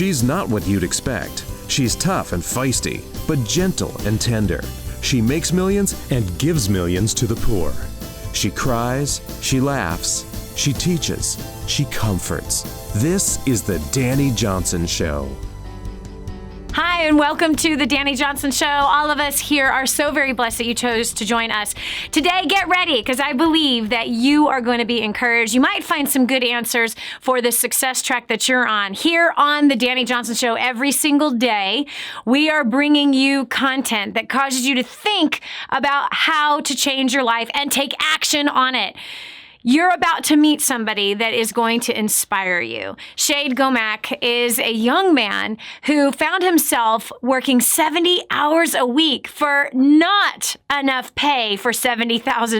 She's not what you'd expect. She's tough and feisty, but gentle and tender. She makes millions and gives millions to the poor. She cries, she laughs, she teaches, she comforts. This is the Dani Johnson Show. Hi, and welcome to the Dani Johnson Show. All of us here are so very blessed that you chose to join us. Today, get ready, because I believe that you are going to be encouraged. You might find some good answers for the success track that you're on. Here on the Dani Johnson Show, every single day, we are bringing you content that causes you to think about how to change your life and take action on it. You're about to meet somebody that is going to inspire you. Shade Gomack is a young man who found himself working 70 hours a week for not enough pay for 70 hours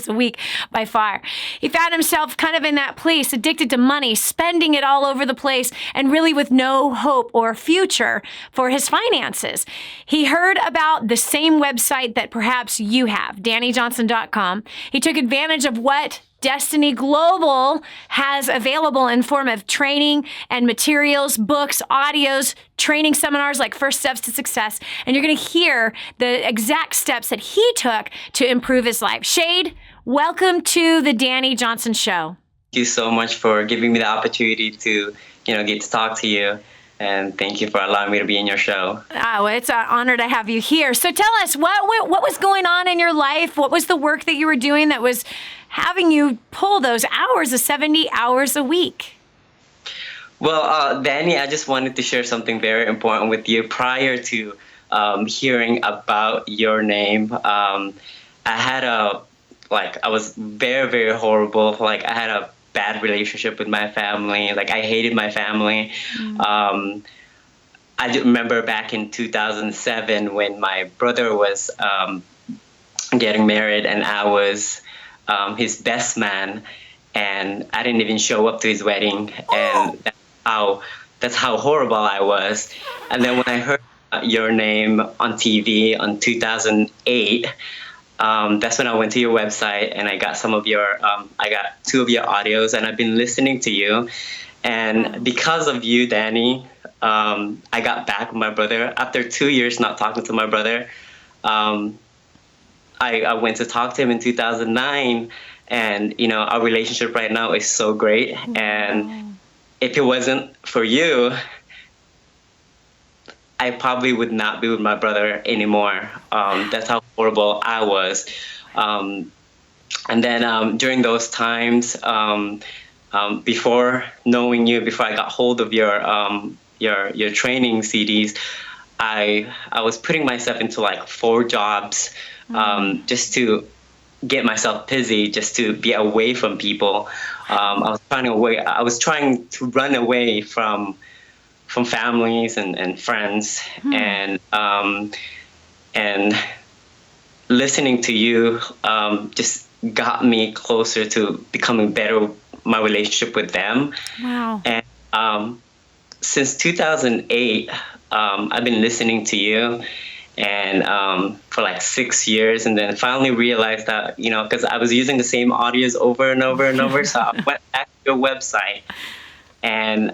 a week by far. He found himself kind of in that place, addicted to money, spending it all over the place, and really with no hope or future for his finances. He heard about the same website that perhaps you have, DaniJohnson.com. He took advantage of what Destiny Global has available in form of training and materials, books, audios, training seminars like First Steps to Success. And you're going to hear the exact steps that he took to improve his life. Shade, welcome to the Dani Johnson Show. Thank you so much for giving me the opportunity to, get to talk to you. And thank you for allowing me to be in your show. Oh, it's an honor to have you here. So tell us, what was going on in your life? What was the work that you were doing that was having you pull those hours of 70 hours a week? Well, Dani, I just wanted to share something very important with you. Prior to hearing about your name, I was very, very horrible. I had a bad relationship with my family. I hated my family. Mm-hmm. I remember back in 2007 when my brother was getting married and I was his best man, and I didn't even show up to his wedding. And that's how horrible I was. And then when I heard your name on TV on 2008, that's when I went to your website and I got I got 2 of your audios, and I've been listening to you. And because of you, Dani, I got back with my brother. After 2 years not talking to my brother, I went to talk to him in 2009, and, our relationship right now is so great. Wow. And if it wasn't for you, I probably would not be with my brother anymore. That's how horrible I was. And then during those times, before knowing you, before I got hold of your training CDs, I was putting myself into 4 jobs just to get myself busy, just to be away from people. I was trying to run away from families and friends, and listening to you just got me closer to becoming better with my relationship with them. Wow. And since 2008, I've been listening to you, and for 6 years, and then finally realized that, because I was using the same audios over and over and over, so I went back to your website, and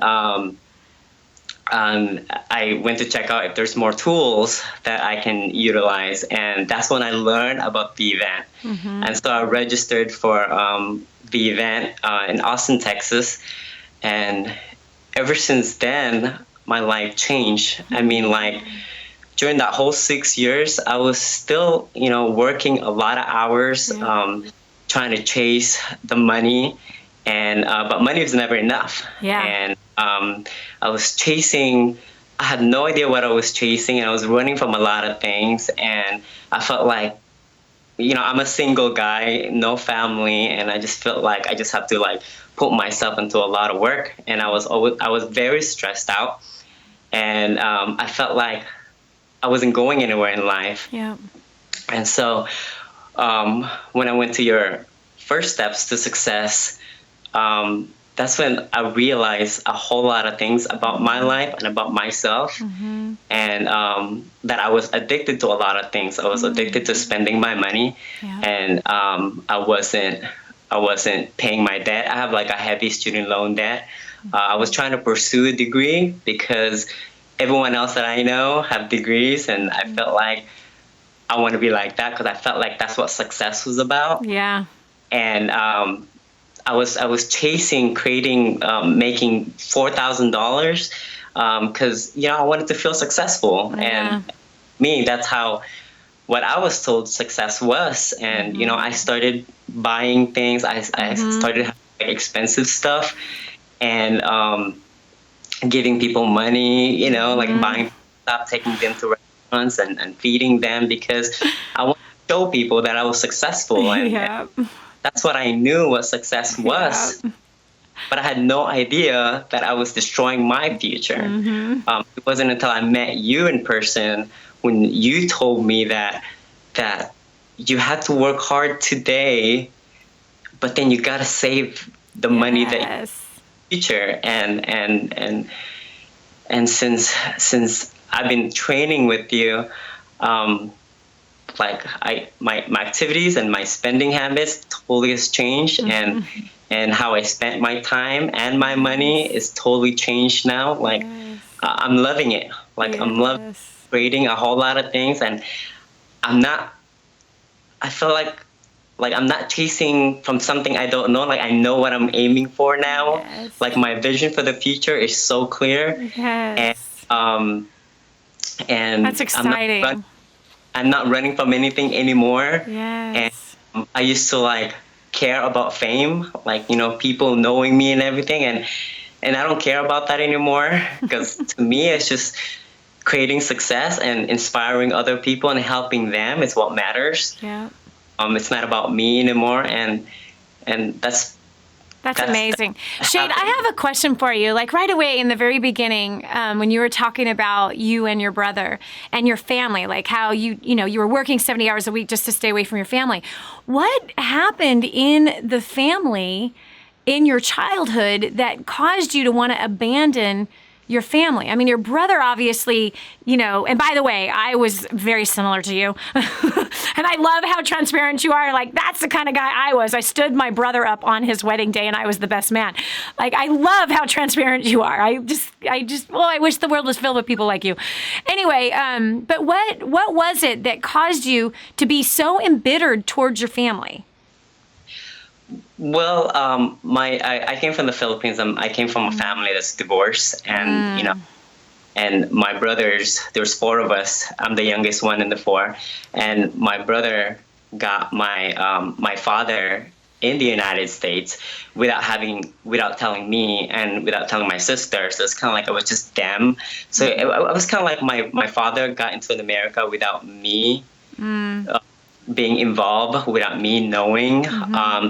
I went to check out if there's more tools that I can utilize, and that's when I learned about the event. Mm-hmm. And so I registered for the event in Austin, Texas, and ever since then, my life changed. I mean, during that whole 6 years, I was still, working a lot of hours, trying to chase the money, and but money was never enough. Yeah. And I was chasing. I had no idea what I was chasing, and I was running from a lot of things. And I felt like, I'm a single guy, no family, and I just felt like I just have to put myself into a lot of work. And I was very stressed out, and I felt like I wasn't going anywhere in life. Yeah. And so when I went to your First Steps to Success, that's when I realized a whole lot of things about my life and about myself, mm-hmm. and that I was addicted to a lot of things. I was addicted to spending my money, and I wasn't paying my debt. I have a heavy student loan debt. I was trying to pursue a degree because everyone else that I know have degrees, and I felt like I want to be like that because I felt like that's what success was about. Yeah. And I was chasing making $4,000 because I wanted to feel successful, and that's how what I was told success was. And I started buying things. I started having expensive stuff, and giving people money. Like buying stuff, taking them to restaurants and feeding them because I want to show people that I was successful. And that's what I knew what success was. But I had no idea that I was destroying my future. It wasn't until I met you in person when you told me that you had to work hard today, but then you got to save the money that future. And since I've been training with you, like my activities and my spending habits totally has changed, and how I spent my time and my money is totally changed now. Like I'm loving it. Like I'm loving creating a whole lot of things, and I feel like I'm not chasing from something I don't know. Like I know what I'm aiming for now. Like my vision for the future is so clear. And that's exciting. I'm not running from anything anymore. Yes. And I used to care about fame, people knowing me and everything, and I don't care about that anymore because to me it's just creating success and inspiring other people and helping them is what matters. It's not about me anymore, and that's amazing. Shane, I have a question for you. Like right away in the very beginning, when you were talking about you and your brother and your family, like how you were working 70 hours a week just to stay away from your family. What happened in the family in your childhood that caused you to want to abandon your family? I mean, your brother obviously, and by the way, I was very similar to you. And I love how transparent you are. Like, that's the kind of guy I was. I stood my brother up on his wedding day and I was the best man. Like, I love how transparent you are. I wish the world was filled with people like you. Anyway, but what was it that caused you to be so embittered towards your family? Well, I came from the Philippines. I came from a family that's divorced, and and my brothers. There's 4 of us. I'm the youngest one in the 4, and my brother got my father in the United States without telling me and without telling my sister. So it's kind of like it was just them. So it was kind of like my father got into America without me. Being involved without me knowing,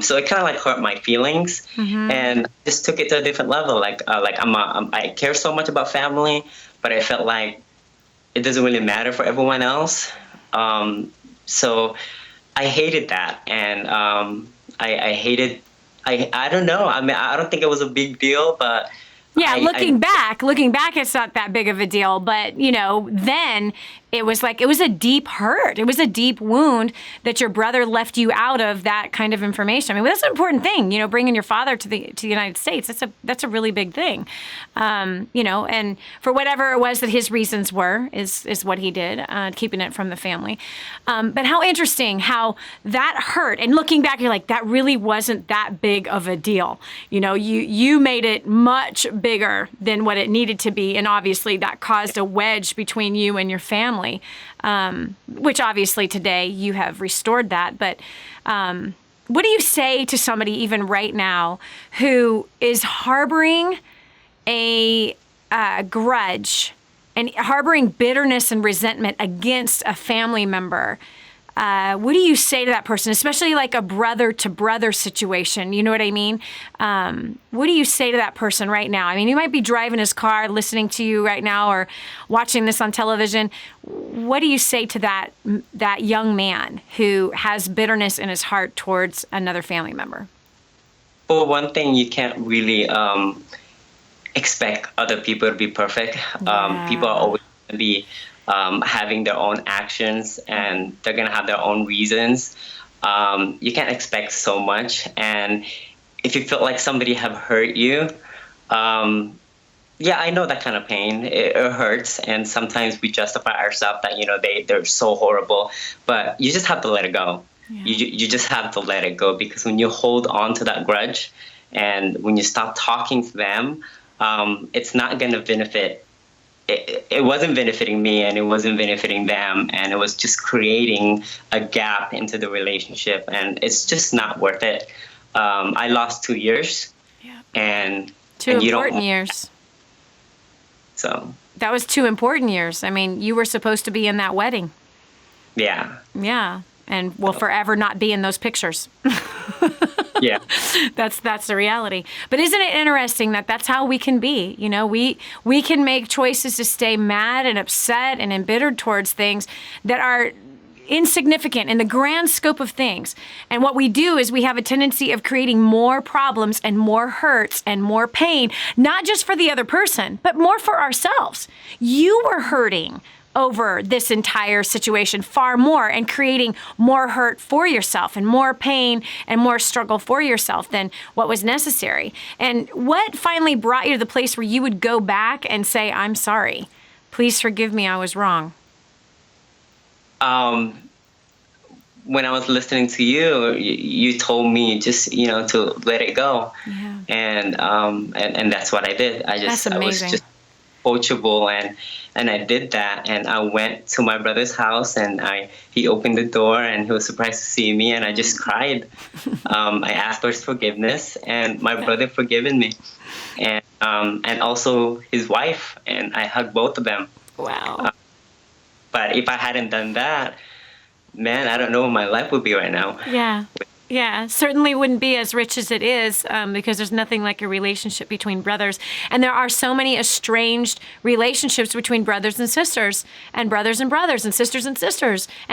so it kind of hurt my feelings, and just took it to a different level. I care so much about family, but I felt like it doesn't really matter for everyone else. So I hated that, and I hated. I don't know. I mean, I don't think it was a big deal, but. Yeah, looking back, it's not that big of a deal. But, then it was a deep hurt. It was a deep wound that your brother left you out of that kind of information. I mean, that's an important thing, bringing your father to the United States. That's a really big thing. And for whatever it was that his reasons were, is what he did, keeping it from the family. But how interesting how that hurt. And looking back, you're like, that really wasn't that big of a deal. You made it much bigger than what it needed to be, and obviously that caused a wedge between you and your family, which obviously today you have restored that. But what do you say to somebody even right now who is harboring a grudge and harboring bitterness and resentment against a family member? What do you say to that person, especially like a brother to brother situation? You know what I mean? What do you say to that person right now? I mean, you might be driving his car, listening to you right now, or watching this on television. What do you say to that young man who has bitterness in his heart towards another family member? For one thing, you can't really expect other people to be perfect. People are always going to be having their own actions, and they're going to have their own reasons. You can't expect so much. And if you feel like somebody have hurt you, Yeah, I know that kind of pain. It hurts, and sometimes we justify ourselves that they're so horrible, but you just have to let it go. Yeah. You just have to let it go, because when you hold on to that grudge, and when you stop talking to them, it's not going to benefit. It wasn't benefiting me, and it wasn't benefiting them, and it was just creating a gap into the relationship, and it's just not worth it. I lost 2 years, and two important years. So that was 2 important years. I mean, you were supposed to be in that wedding. Yeah. Yeah, and will forever not be in those pictures. Yeah. That's the reality. But isn't it interesting that that's how we can be? We can make choices to stay mad and upset and embittered towards things that are insignificant in the grand scope of things. And what we do is we have a tendency of creating more problems and more hurts and more pain, not just for the other person, but more for ourselves. You were hurting over this entire situation far more, and creating more hurt for yourself and more pain and more struggle for yourself than what was necessary. And what finally brought you to the place where you would go back and say, I'm sorry, please forgive me, I was wrong? When I was listening to you, you told me just to let it go. Yeah. And that's what I did. That's amazing. I was just coachable, and I did that, and I went to my brother's house, and he opened the door, and he was surprised to see me, and I just cried. I asked for his forgiveness, and my brother forgiven me, and also his wife, and I hugged both of them. Wow. But if I hadn't done that, man, I don't know what my life would be right now. Yeah. Yeah, certainly wouldn't be as rich as it is, because there's nothing like a relationship between brothers. And there are so many estranged relationships between brothers and sisters, and brothers and sisters and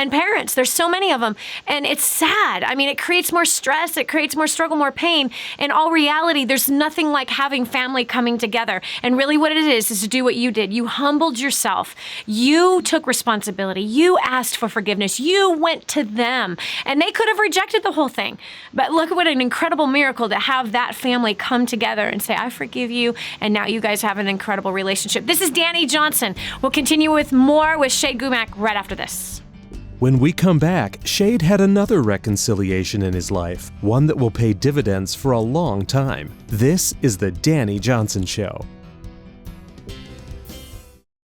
parents. There's so many of them. And it's sad. I mean, it creates more stress. It creates more struggle, more pain. In all reality, there's nothing like having family coming together. And really what it is to do what you did. You humbled yourself. You took responsibility. You asked for forgiveness. You went to them. And they could have rejected the whole thing. But look what an incredible miracle to have that family come together and say, I forgive you. And now you guys have an incredible relationship. This is Dani Johnson. We'll continue with more with Shade Gumack right after this. When we come back, Shade had another reconciliation in his life, one that will pay dividends for a long time. This is the Dani Johnson Show.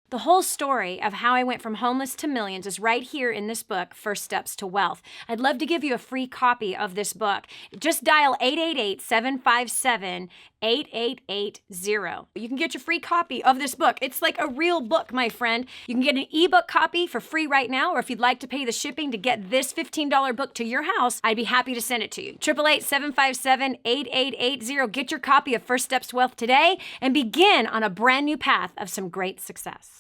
The whole story of how I went from homeless to millions is right here in this book, First Steps to Wealth. I'd love to give you a free copy of this book. Just dial 888-757-8880. You can get your free copy of this book. It's like a real book, my friend. You can get an ebook copy for free right now, or if you'd like to pay the shipping to get this $15 book to your house, I'd be happy to send it to you. 888-757-8880. Get your copy of First Steps to Wealth today and begin on a brand new path of some great success.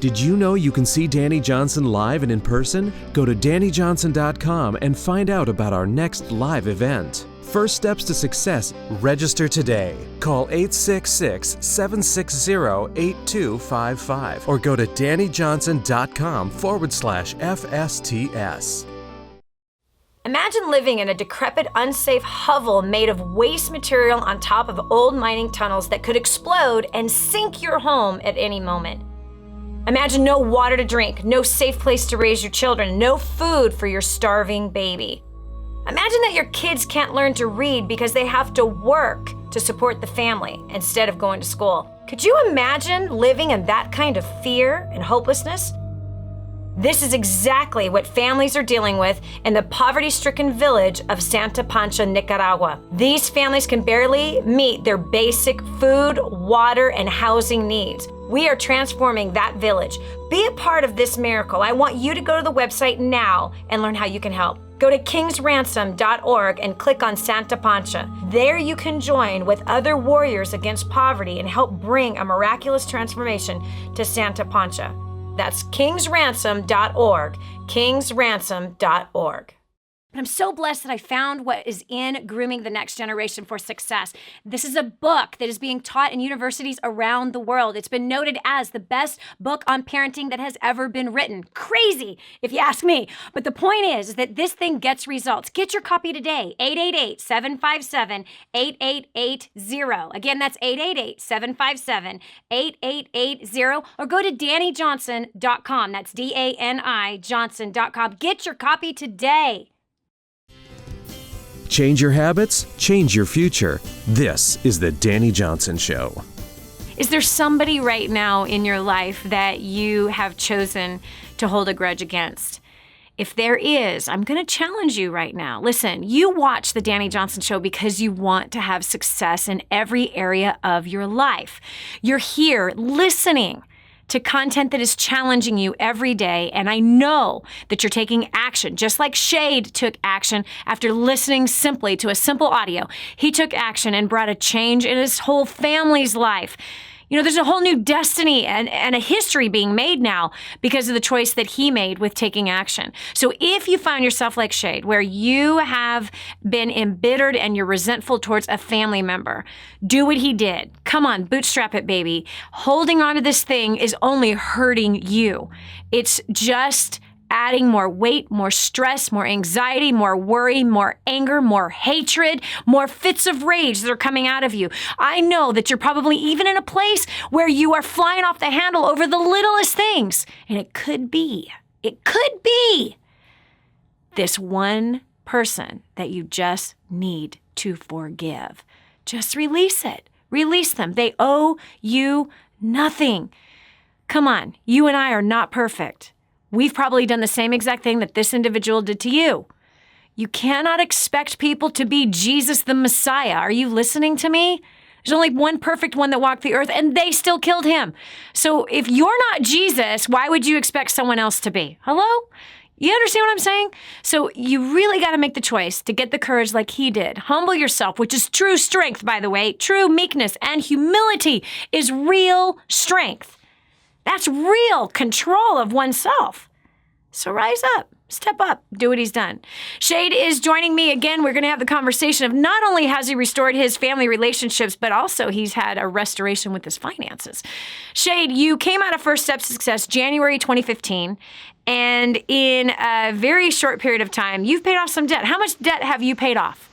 Did you know you can see Dani Johnson live and in person? Go to DaniJohnson.com and find out about our next live event. First Steps to Success. Register today. Call 866-760-8255 or go to DaniJohnson.com/FSTS. Imagine living in a decrepit, unsafe hovel made of waste material on top of old mining tunnels that could explode and sink your home at any moment. Imagine no water to drink, no safe place to raise your children, no food for your starving baby. Imagine that your kids can't learn to read because they have to work to support the family instead of going to school. Could you imagine living in that kind of fear and hopelessness? This is exactly what families are dealing with in the poverty-stricken village of Santa Pancha, Nicaragua. These families can barely meet their basic food, water, and housing needs. We are transforming that village. Be a part of this miracle. I want you to go to the website now and learn how you can help. Go to kingsransom.org and click on Santa Pancha. There you can join with other warriors against poverty and help bring a miraculous transformation to Santa Pancha. That's kingsransom.org, kingsransom.org. But I'm so blessed that I found what is in Grooming the Next Generation for Success. This is a book that is being taught in universities around the world. It's been noted as the best book on parenting that has ever been written. Crazy, if you ask me. But the point is that this thing gets results. Get your copy today, 888-757-8880. Again, that's 888-757-8880. Or go to DaniJohnson.com. That's DANI Johnson.com. Get your copy today. Change your habits, change your future. This is the Dani Johnson Show. Is there somebody right now in your life that you have chosen to hold a grudge against? If there is, I'm going to challenge you right now. Listen, you watch the Dani Johnson Show because you want to have success in every area of your life. You're here listening to content that is challenging you every day. And I know that you're taking action, just like Shade took action after listening simply to a simple audio. He took action and brought a change in his whole family's life. You know, there's a whole new destiny and a history being made now because of the choice that he made with taking action. So if you find yourself like Shade, where you have been embittered and you're resentful towards a family member, do what he did. Come on, bootstrap it, baby. Holding on to this thing is only hurting you. It's just adding more weight, more stress, more anxiety, more worry, more anger, more hatred, more fits of rage that are coming out of you. I know that you're probably even in a place where you are flying off the handle over the littlest things. And it could be this one person that you just need to forgive. Just release it. Release them. They owe you nothing. Come on, you and I are not perfect. We've probably done the same exact thing that this individual did to you. You cannot expect people to be Jesus the Messiah. Are you listening to me? There's only one perfect one that walked the earth, and they still killed him. So if you're not Jesus, why would you expect someone else to be? Hello? You understand what I'm saying? So you really got to make the choice to get the courage like he did. Humble yourself, which is true strength, by the way. True meekness and humility is real strength. That's real control of oneself. So rise up, step up, do what he's done. Shade is joining me again. We're going to have the conversation of not only has he restored his family relationships, but also he's had a restoration with his finances. Shade, you came out of First Steps to Success January 2015, and in a very short period of time, you've paid off some debt. How much debt have you paid off?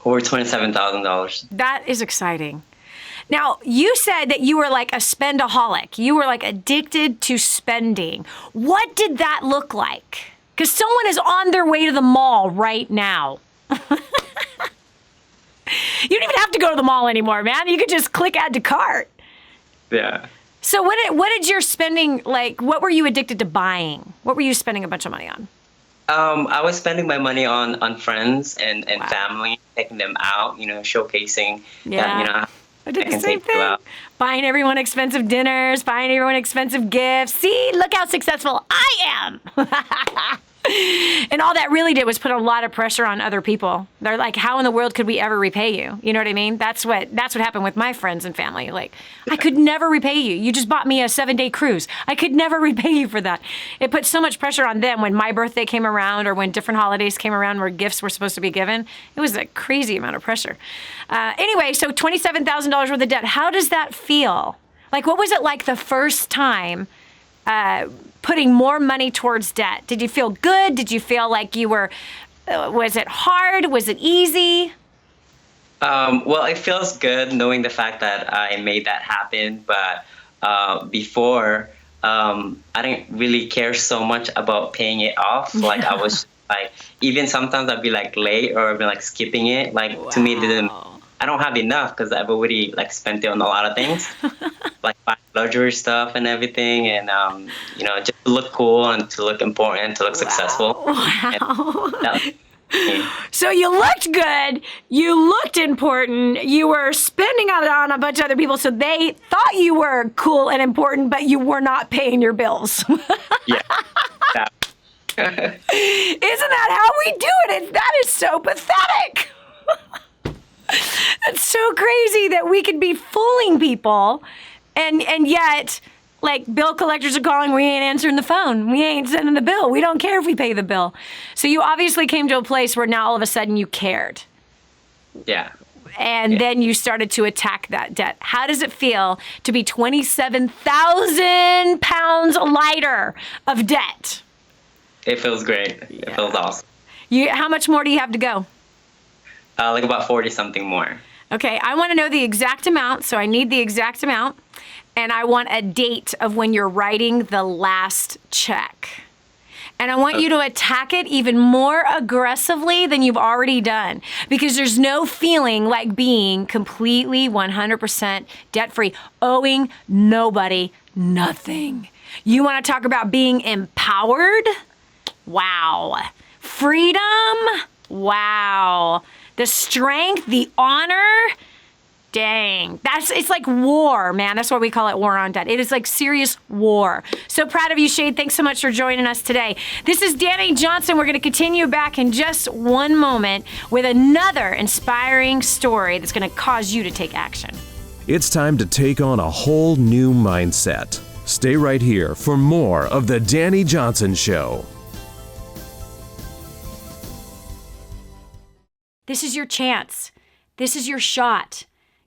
Over $27,000. That is exciting. Now, you said that you were like a spendaholic. You were like addicted to spending. What did that look like? Because someone is on their way to the mall right now. You don't even have to go to the mall anymore, man. You could just click add to cart. Yeah. So what did your spending, like, what were you addicted to buying? What were you spending a bunch of money on? I was spending my money on friends and family, taking them out, showcasing that, I did the same thing. Buying everyone expensive dinners, buying everyone expensive gifts. See, look how successful I am. And all that really did was put a lot of pressure on other people. They're like, how in the world could we ever repay you? You know what I mean? That's what happened with my friends and family. Like, I could never repay you. You just bought me a 7-day cruise. I could never repay you for that. It put so much pressure on them when my birthday came around or when different holidays came around where gifts were supposed to be given. It was a crazy amount of pressure. Anyway, so $27,000 worth of debt. How does that feel? Like, what was it like the first time putting more money towards debt? Did you feel good? Did you feel like you were, was it hard? Was it easy? Well, it feels good knowing the fact that I made that happen. But before, I didn't really care so much about paying it off. Like I was like, even sometimes I'd be like late or I'd be like skipping it. Like to me, I don't have enough because I've already like spent it on a lot of things, like buying luxury stuff and everything, and just to look cool and to look important, to look successful. Wow. So you looked good, you looked important, you were spending on a bunch of other people, so they thought you were cool and important, but you were not paying your bills. Yeah. Isn't that how we do it? That is so pathetic. It's so crazy that we could be fooling people and yet Like, bill collectors are calling, we ain't answering the phone. We ain't sending the bill. We don't care if we pay the bill. So you obviously came to a place where now all of a sudden you cared. Yeah. And then you started to attack that debt. How does it feel to be 27,000 pounds lighter of debt? It feels great. It feels awesome. How much more do you have to go? Like about 40 something more. Okay, I want to know the exact amount, so I need the exact amount. And I want a date of when you're writing the last check. And I want you to attack it even more aggressively than you've already done, because there's no feeling like being completely 100% debt-free, owing nobody nothing. You want to talk about being empowered? Wow. Freedom? Wow. The strength, the honor? Dang, it's like war, man. That's why we call it war on debt. It is like serious war. So proud of you, Shade. Thanks so much for joining us today. This is Dani Johnson. We're going to continue back in just one moment with another inspiring story that's going to cause you to take action. It's time to take on a whole new mindset. Stay right here for more of The Dani Johnson Show. This is your chance. This is your shot.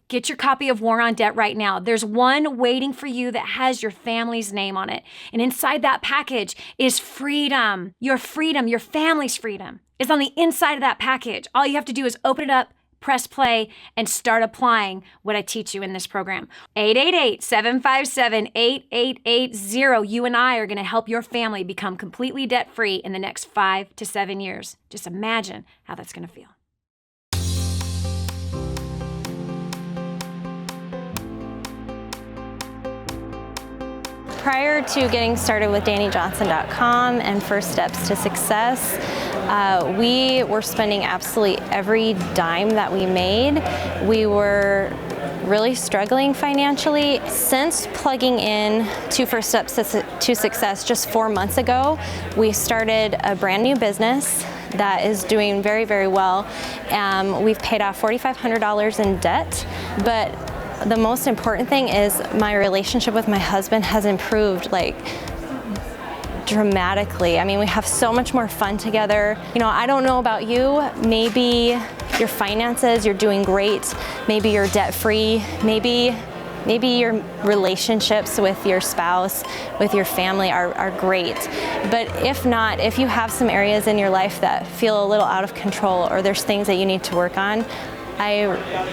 Get your copy of War on Debt right now. There's one waiting for you that has your family's name on it. And inside that package is freedom. Your family's freedom is on the inside of that package. All you have to do is open it up, press play, and start applying what I teach you in this program. 888-757-8880. You and I are going to help your family become completely debt-free in the next 5 to 7 years. Just imagine how that's going to feel. Prior to getting started with DaniJohnson.com and First Steps to Success, we were spending absolutely every dime that we made. We were really struggling financially. Since plugging in to First Steps to Success just 4 months ago, we started a brand new business that is doing very, very well. We've paid off $4,500 in debt, but the most important thing is my relationship with my husband has improved like dramatically. I mean, we have so much more fun together. You know, I don't know about you, maybe your finances, you're doing great, maybe you're debt-free, maybe your relationships with your spouse, with your family are great. But if not, if you have some areas in your life that feel a little out of control or there's things that you need to work on, I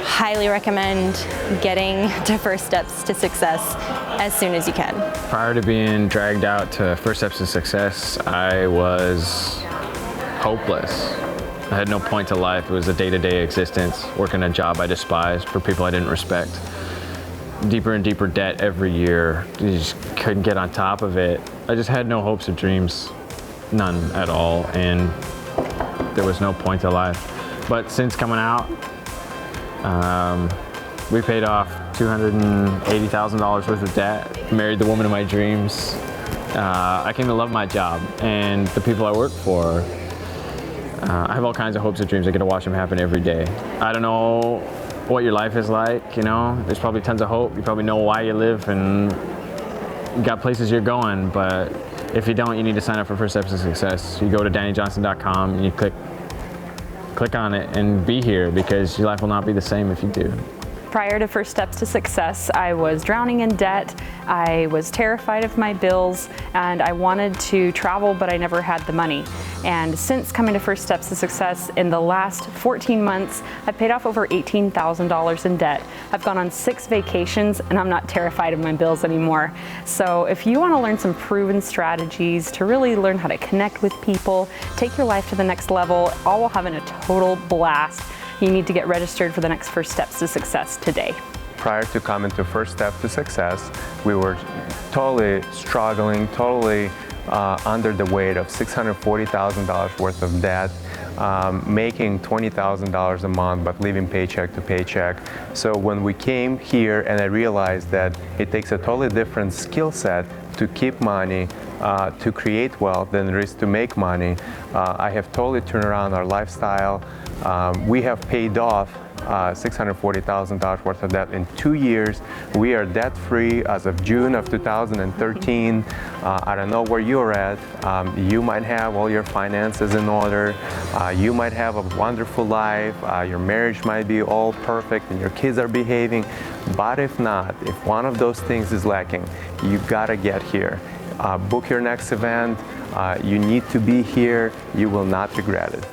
highly recommend getting to First Steps to Success as soon as you can. Prior to being dragged out to First Steps to Success, I was hopeless. I had no point to life. It was a day-to-day existence, working a job I despised for people I didn't respect. Deeper and deeper debt every year. You just couldn't get on top of it. I just had no hopes or dreams, none at all, and there was no point to life. But since coming out, we paid off $280,000 worth of debt, married the woman of my dreams. I came to love my job and the people I work for. I have all kinds of hopes and dreams. I get to watch them happen every day. I don't know what your life is like, you know. There's probably tons of hope. You probably know why you live and you got places you're going, but if you don't, you need to sign up for First Steps to Success. You go to DaniJohnson.com and you click on it and be here, because your life will not be the same if you do. Prior to First Steps to Success, I was drowning in debt. I was terrified of my bills, and I wanted to travel, but I never had the money. And since coming to First Steps to Success, in the last 14 months, I've paid off over $18,000 in debt. I've gone on 6 vacations, and I'm not terrified of my bills anymore. So if you want to learn some proven strategies to really learn how to connect with people, take your life to the next level, all while having a total blast, you need to get registered for the next First Steps to Success today. Prior to coming to First Step to Success, we were totally struggling, totally under the weight of $640,000 worth of debt, making $20,000 a month, but living paycheck to paycheck. So when we came here and I realized that it takes a totally different skill set to keep money, to create wealth than it is to make money, I have totally turned around our lifestyle. We have paid off $640,000 worth of debt in 2 years. We are debt-free as of June of 2013. I don't know where you're at. You might have all your finances in order. You might have a wonderful life. Your marriage might be all perfect and your kids are behaving. But if not, if one of those things is lacking, you gotta get here. Book your next event. You need to be here. You will not regret it.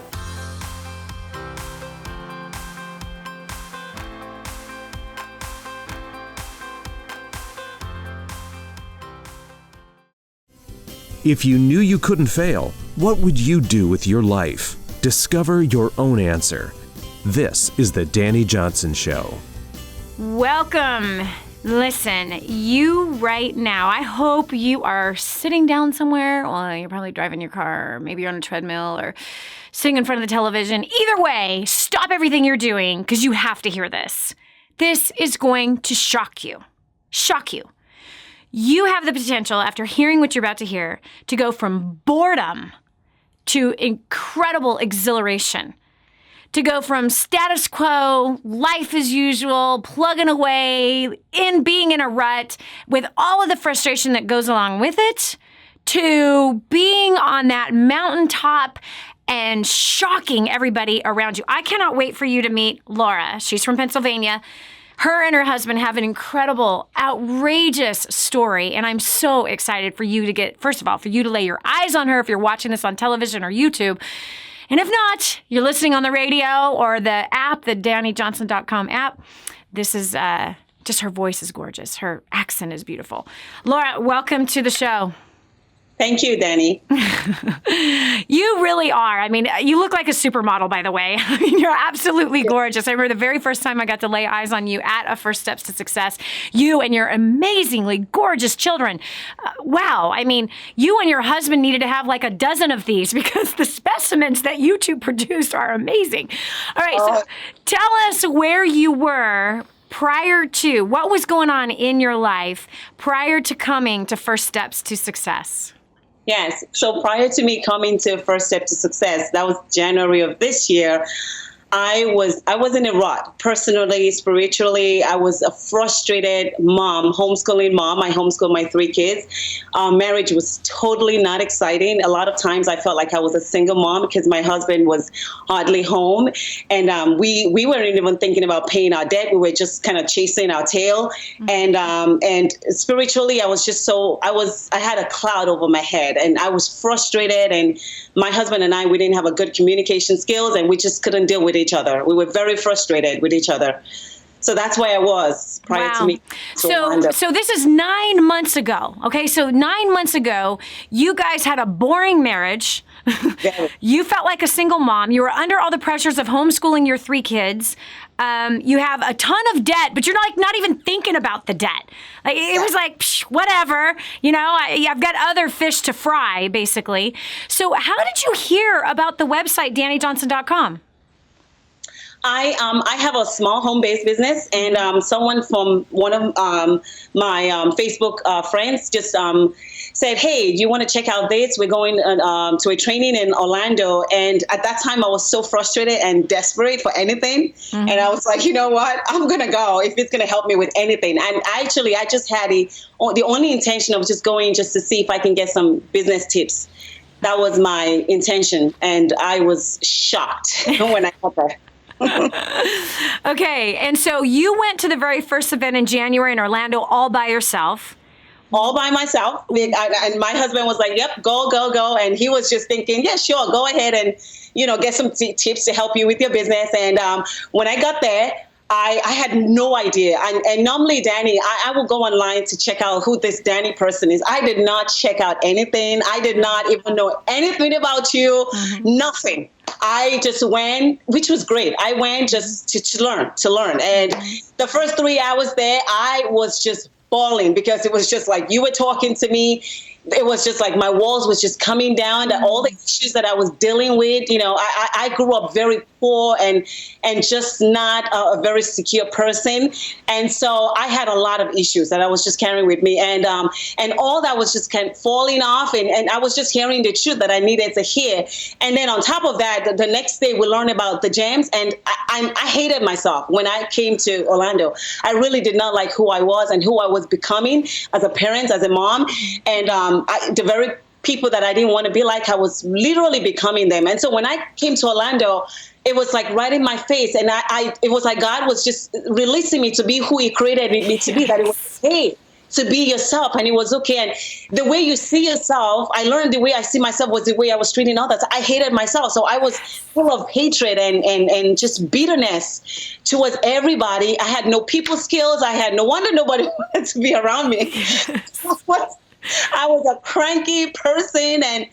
If you knew you couldn't fail, what would you do with your life? Discover your own answer. This is the Dani Johnson Show. Welcome. Listen, you right now, I hope you are sitting down somewhere. Well, you're probably driving your car, or maybe you're on a treadmill or sitting in front of the television. Either way, stop everything you're doing because you have to hear this. This is going to shock you. Shock you. You have the potential, after hearing what you're about to hear, to go from boredom to incredible exhilaration. To go from status quo, life as usual, plugging away, being in a rut with all of the frustration that goes along with it, to being on that mountaintop and shocking everybody around you. I cannot wait for you to meet Laura. She's from Pennsylvania. Her and her husband have an incredible, outrageous story, and I'm so excited for you to get, first of all, for you to lay your eyes on her if you're watching this on television or YouTube. And if not, you're listening on the radio or the app, the DaniJohnson.com app. This is just, her voice is gorgeous. Her accent is beautiful. Laura, welcome to the show. Thank you, Dani. You really are. I mean, you look like a supermodel, by the way. I mean, you're absolutely gorgeous. I remember the very first time I got to lay eyes on you at a First Steps to Success, you and your amazingly gorgeous children. Wow. I mean, you and your husband needed to have like a dozen of these because the specimens that you two produced are amazing. All right. So tell us where you were prior to, what was going on in your life prior to coming to First Steps to Success? Yes. So prior to me coming to First Step to Success, that was January of this year, I was in a rut, personally, spiritually. I was a frustrated mom, homeschooling mom. I homeschooled my 3 kids. Marriage was totally not exciting. A lot of times I felt like I was a single mom because my husband was hardly home. And we weren't even thinking about paying our debt. We were just kind of chasing our tail. Mm-hmm. And spiritually, I was just I had a cloud over my head and I was frustrated. And my husband and I, we didn't have a good communication skills and we just couldn't deal with each other. We were very frustrated with each other. So that's where I was prior to me. So this is 9 months ago. Okay. So 9 months ago, you guys had a boring marriage. You felt like a single mom. You were under all the pressures of homeschooling your 3 kids. You have a ton of debt, but you're not even thinking about the debt. Like, it was like, psh, whatever, I've got other fish to fry, basically. So how did you hear about the website, DaniJohnson.com? I have a small home-based business, and someone from one of my Facebook friends just said, hey, do you want to check out this? We're going to a training in Orlando. And at that time, I was so frustrated and desperate for anything. Mm-hmm. And I was like, you know what? I'm going to go if it's going to help me with anything. And actually, I just had the only intention of just going just to see if I can get some business tips. That was my intention. And I was shocked when I got there. Okay. And so you went to the very first event in January in Orlando all by yourself. All by myself. And my husband was like, yep, go. And he was just thinking, yeah, sure, go ahead and, get some tips to help you with your business. And when I got there, I had no idea. And normally, Dani, I will go online to check out who this Dani person is. I did not check out anything. I did not even know anything about you, nothing. I just went, which was great. I went just to learn. And the first 3 hours there, I was just bawling because it was just like you were talking to me. it was just like my walls was just coming down, that all the issues that I was dealing with, you know, I grew up very poor and just not a very secure person. And so I had a lot of issues that I was just carrying with me. And all that was just kind of falling off. And I was just hearing the truth that I needed to hear. And then on top of that, the next day we learned about the jams. And I hated myself when I came to Orlando. I really did not like who I was and who I was becoming as a parent, as a mom. And the very people that I didn't want to be like, I was literally becoming them. And so when I came to Orlando, it was like right in my face. And it was like God was just releasing me to be who he created me to be, that it was okay to be yourself, and it was okay. And the way you see yourself, I learned the way I see myself was the way I was treating others. I hated myself. So I was full of hatred and just bitterness towards everybody. I had no people skills. I had no wonder nobody wanted to be around me. I was a cranky person, and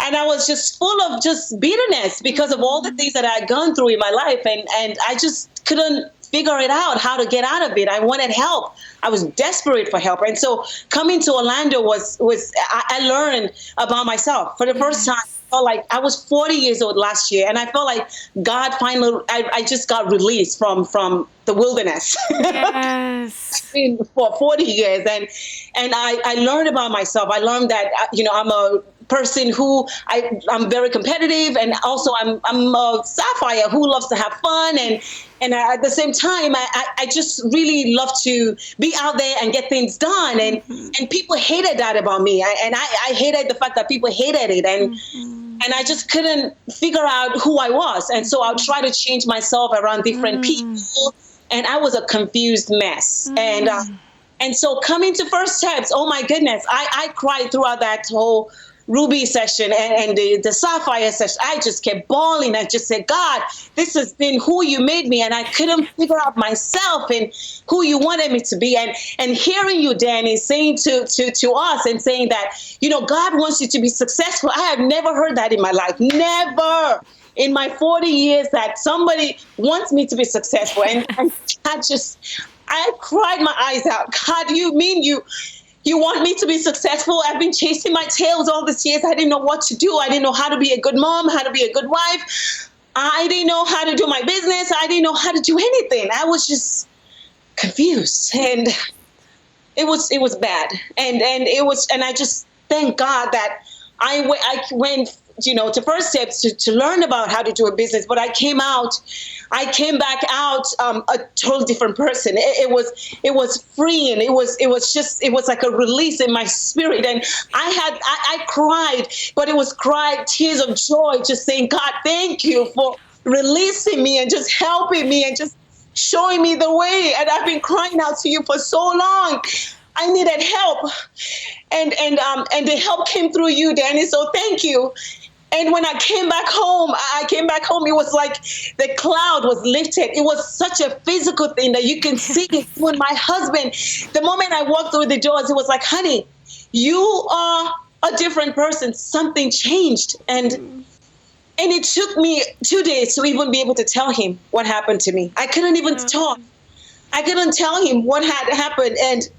I was just full of just bitterness because of all the things that I had gone through in my life. And I just couldn't figure it out, how to get out of it. I wanted help. I was desperate for help. And so coming to Orlando I learned about myself for the first time. I felt like I was 40 years old last year, and I felt like God finally, I just got released from the wilderness. Yes. For 40 years. And I learned about myself. I learned that, you know, I'm a person who I'm very competitive, and also I'm a sapphire who loves to have fun, and at the same time I just really love to be out there and get things done, and people hated that about me, and I hated the fact that people hated it, and I just couldn't figure out who I was, and so I'll try to change myself around different people, and I was a confused mess, and so coming to First Steps, oh my goodness, I cried throughout that whole Ruby session and the Sapphire session. I just kept bawling. I just said, God, this has been who you made me, and I couldn't figure out myself and who you wanted me to be. And hearing you, Dani, saying to us and saying that, you know, God wants you to be successful. I have never heard that in my life. Never in my 40 years that somebody wants me to be successful. And I cried my eyes out. God, you mean you want me to be successful? I've been chasing my tails all these years. I didn't know what to do. I didn't know how to be a good mom, how to be a good wife. I didn't know how to do my business. I didn't know how to do anything. I was just confused, and it was bad. And I just thank God that I went, you know, to First Steps to learn about how to do a business. But I came back out a totally different person. It was freeing. It was like a release in my spirit. And I cried, but it was tears of joy, just saying, God, thank you for releasing me and just helping me and just showing me the way. And I've been crying out to you for so long. I needed help. And the help came through you, Dani. So thank you. And when I came back home, it was like the cloud was lifted. It was such a physical thing that you can see it. When my husband, the moment I walked through the doors, it was like, honey, you are a different person. Something changed. And it took me 2 days to even be able to tell him what happened to me. I couldn't even talk. I couldn't tell him what had happened,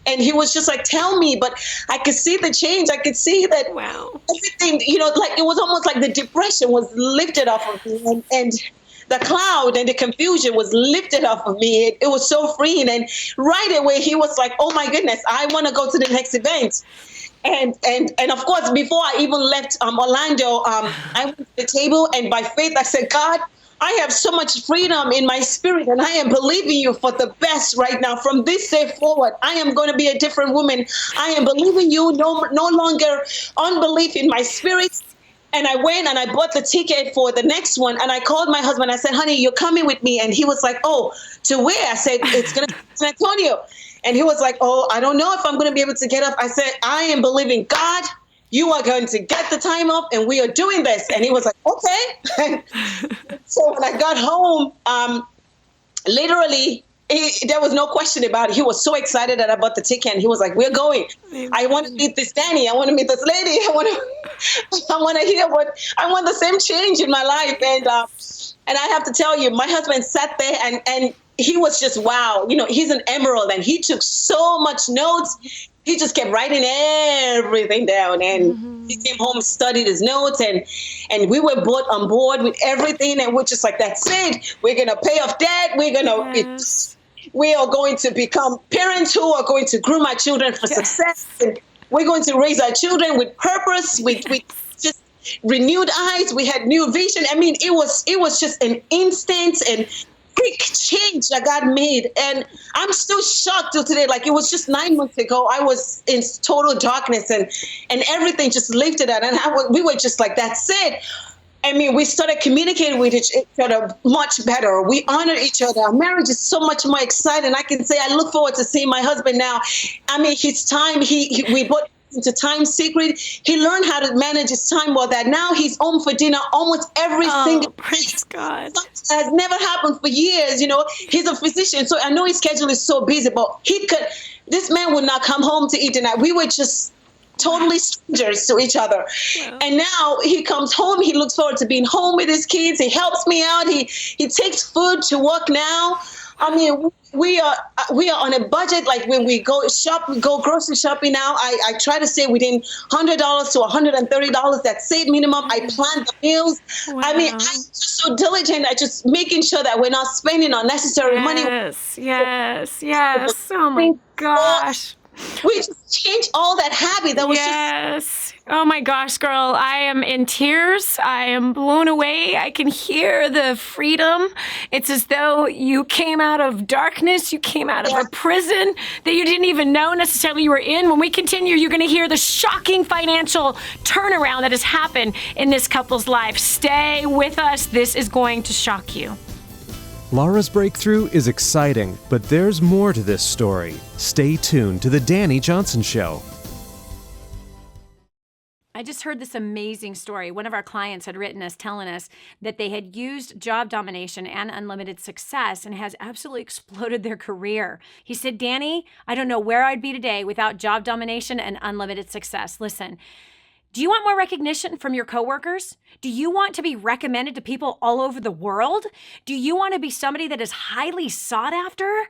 and he was just like, tell me, but I could see the change. I could see that everything, you know, like it was almost like the depression was lifted off of me, and the cloud and the confusion was lifted off of me. It was so freeing, and right away he was like, oh my goodness, I want to go to the next event. And of course, before I even left Orlando, I went to the table, and by faith I said, God, I have so much freedom in my spirit, and I am believing you for the best right now. From this day forward, I am going to be a different woman. I am believing you, no longer unbelief in my spirit. And I went and I bought the ticket for the next one, and I called my husband. I said, honey, you're coming with me. And he was like, oh, to where? I said, it's going to be San Antonio. And he was like, oh, I don't know if I'm going to be able to get up. I said, I am believing God. You are going to get the time off, and we are doing this. And he was like, okay. So when I got home, literally, there was no question about it. He was so excited that I bought the ticket, and he was like, we're going. I want to meet this Dani. I want to meet this lady. I want to hear I want the same change in my life. And I have to tell you, my husband sat there, and he was just, wow, he's an emerald, and he took so much notes. He just kept writing everything down, and he came home, studied his notes, and we were both on board with everything, and we're just like, that's it. We're going to pay off debt. We are going to become parents who are going to groom our children for success, and we're going to raise our children with purpose, with just renewed eyes. We had new vision. I mean, it was just an instant and quick change that God made. And I'm still shocked till today. Like, it was just 9 months ago. I was in total darkness, and everything just lifted out. And we were just like, that's it. I mean, we started communicating with each other much better. We honored each other. Our marriage is so much more exciting. I can say I look forward to seeing my husband now. I mean, his time, we both into time secret. He learned how to manage his time well, that now he's home for dinner almost every single day. Praise God. That has never happened for years. He's a physician, so I know his schedule is so busy, but this man would not come home to eat dinner. We were just totally strangers to each other. Wow. And now he comes home. He looks forward to being home with his kids. He helps me out. He takes food to work now. I mean, we are on a budget. Like, when we go grocery shopping now, I try to stay within $100 to $130. That's safe minimum. I plan the meals. Wow. I mean, I'm just so diligent. I just making sure that we're not spending unnecessary money. Yes. Oh my gosh. We just changed all that habit. That was just. Oh my gosh, girl. I am in tears. I am blown away. I can hear the freedom. It's as though you came out of darkness. You came out of a prison that you didn't even know necessarily you were in. When we continue, you're going to hear the shocking financial turnaround that has happened in this couple's life. Stay with us. This is going to shock you. Laura's breakthrough is exciting, but there's more to this story. Stay tuned to The Dani Johnson Show. I just heard this amazing story. One of our clients had written us telling us that they had used job domination and unlimited success and has absolutely exploded their career. He said, Dani, I don't know where I'd be today without job domination and unlimited success. Listen, do you want more recognition from your coworkers? Do you want to be recommended to people all over the world? Do you want to be somebody that is highly sought after?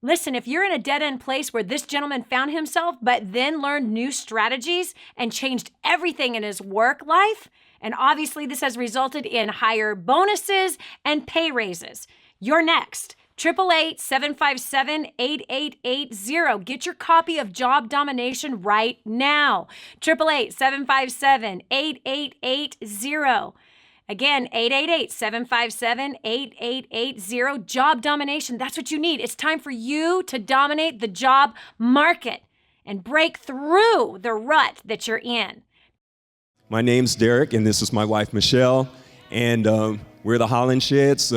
Listen, if you're in a dead-end place where this gentleman found himself, but then learned new strategies and changed everything in his work life, and obviously this has resulted in higher bonuses and pay raises, you're next. 888-757-8880. Get your copy of Job Domination right now. 888-757-8880. Again, 888-757-8880. Job Domination. That's what you need. It's time for you to dominate the job market and break through the rut that you're in. My name's Derek, and this is my wife, Michelle, and we're the Holland Sheds.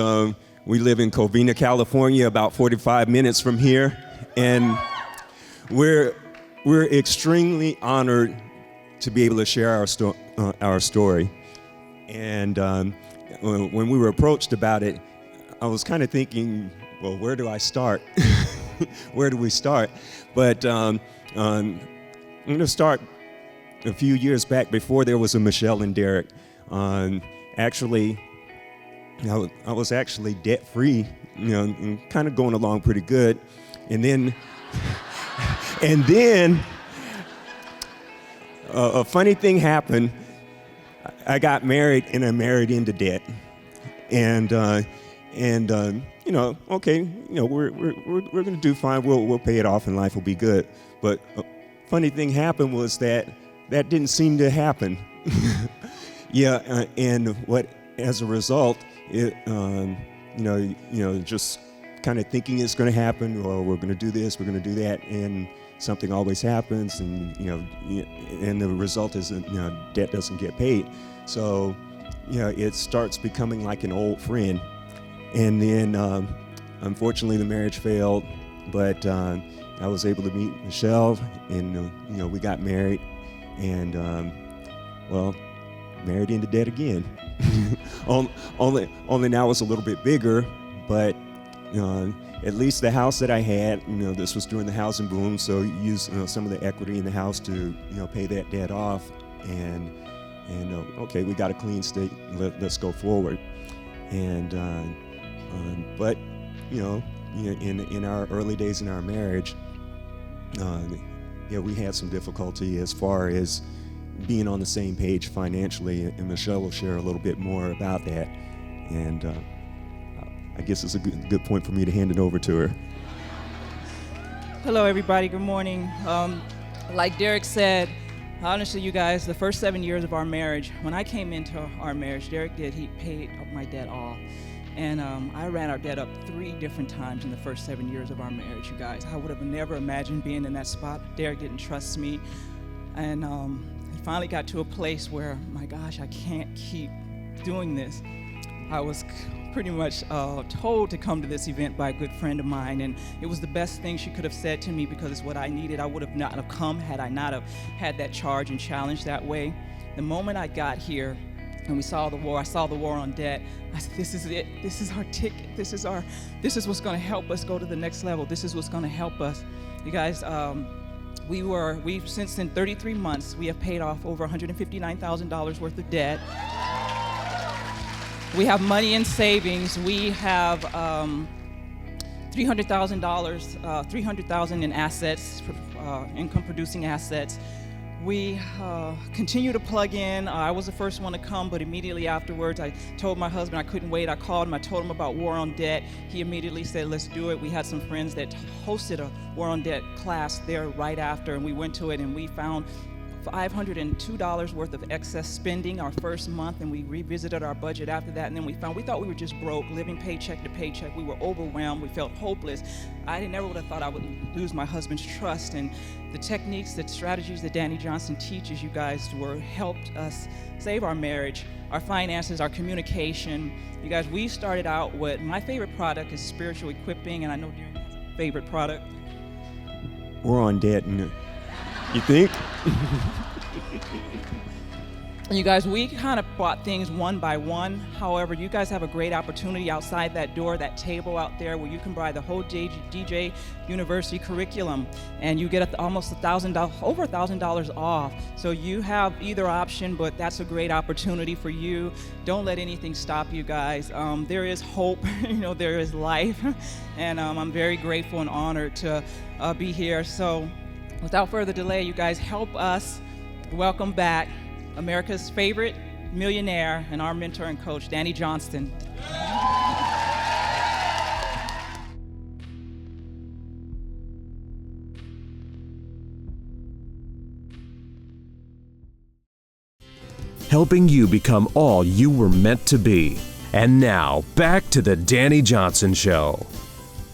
We live in Covina, California, about 45 minutes from here, and we're extremely honored to be able to share our story. And when we were approached about it, I was kind of thinking, well, where do I start? Where do we start? But I'm going to start a few years back before there was a Michelle and Derek. Actually, I was actually debt-free, and kind of going along pretty good. And then a funny thing happened. I got married, and I married into debt. And okay, we're going to do fine. We'll pay it off, and life will be good. But a funny thing happened was that didn't seem to happen. And what, as a result, it, just kind of thinking it's going to happen, or we're going to do this, we're going to do that, and something always happens, and and the result is that debt doesn't get paid. So it starts becoming like an old friend, and then unfortunately the marriage failed, but I was able to meet Michelle, and we got married, and married into debt again. Only now it's a little bit bigger, but at least the house that I had, this was during the housing boom, so used some of the equity in the house to pay that debt off, and okay, we got a clean slate. Let's go forward. And but in our early days in our marriage, we had some difficulty as far as being on the same page financially, and Michelle will share a little bit more about that. And I guess it's a good point for me to hand it over to her. Hello, everybody. Good morning. Like Derek said, honestly, you guys, the first 7 years of our marriage, when I came into our marriage, he paid up my debt all. And I ran our debt up 3 different times in the first 7 years of our marriage, you guys. I would have never imagined being in that spot. Derek didn't trust me. And it finally got to a place where, my gosh, I can't keep doing this. I was pretty much told to come to this event by a good friend of mine, and it was the best thing she could have said to me because it's what I needed. I would have not have come had I not have had that charge and challenge that way. The moment I got here and we saw the war, I saw the war on debt, I said, this is it. This is our ticket. This is what's going to help us go to the next level. This is what's going to help us. You guys, we've since in 33 months, we have paid off over $159,000 worth of debt. We have money in savings. We have $300,000 in assets, income-producing assets. We continue to plug in. I was the first one to come, but immediately afterwards, I told my husband I couldn't wait. I called him. I told him about War on Debt. He immediately said, let's do it. We had some friends that hosted a War on Debt class there right after, and we went to it, and we found $502 worth of excess spending our first month, and we revisited our budget after that, and then we thought we were just broke, living paycheck to paycheck. We were overwhelmed. We felt hopeless. I never would have thought I would lose my husband's trust, and the techniques, the strategies that Dani Johnson teaches you guys helped us save our marriage, our finances, our communication. You guys, we started out with, my favorite product is spiritual equipping, and I know Darren has a favorite product. We're on debt, and you think? You guys, we kind of bought things one by one. However, you guys have a great opportunity outside that door, that table out there, where you can buy the whole DJ University curriculum, and you get almost $1,000, over $1,000 off. So you have either option, but that's a great opportunity for you. Don't let anything stop you guys. There is hope, there is life, and I'm very grateful and honored to be here. So without further delay, you guys, help us welcome back America's favorite millionaire and our mentor and coach, Dani Johnson. Helping you become all you were meant to be. And now, back to the Dani Johnson Show.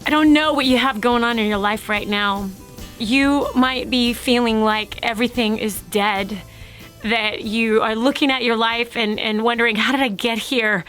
I don't know what you have going on in your life right now. You might be feeling like everything is dead, that you are looking at your life and wondering, how did I get here?